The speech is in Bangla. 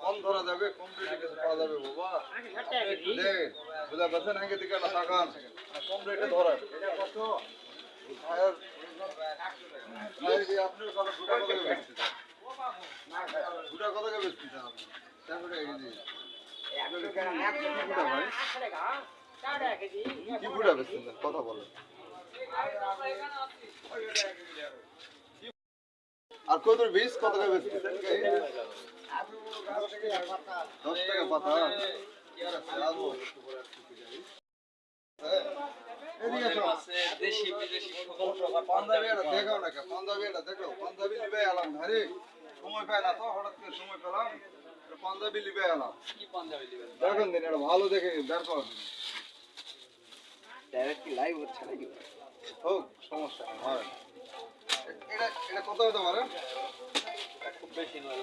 কম ধরা যাবে, কম রেটে কিছু পাওয়া যাবে বাবা। দে বুঝা পাচ্ছেন আগে দিকে না থাকান কম রেটে ধরেন। ভাইয়ের ভাই যে আপনি কত দুটা কত বেচতেছেন? দুটা কত করে বেচতেছেন আপনি? 4 টাকা কেজি। কি বুড়া বেচতেছেন কথা বলেন। আর কদুর বীজ কত করে বেচতেছেন? 10 টাকা পাতা। এদিকে আসো। দেশি বিদেশি পাঞ্জাবি এটা দেখাও না কে? পাঞ্জাবি এটা দেখো। পাঞ্জাবি লিবে এলাম ভাই। সময় পাই না তো হঠাৎ করে সময় পেলাম। পাঞ্জাবি লিবে এলাম। কি পাঞ্জাবি লিবে? দেখেন দিন এটা ভালো দেখে বের করো দিন। ডাইরেক্ট কি লাইভ হচ্ছে নাকি? হোক সমস্যা নেই হয়। এটা কত হতে পারে? খুব বেশি নয়।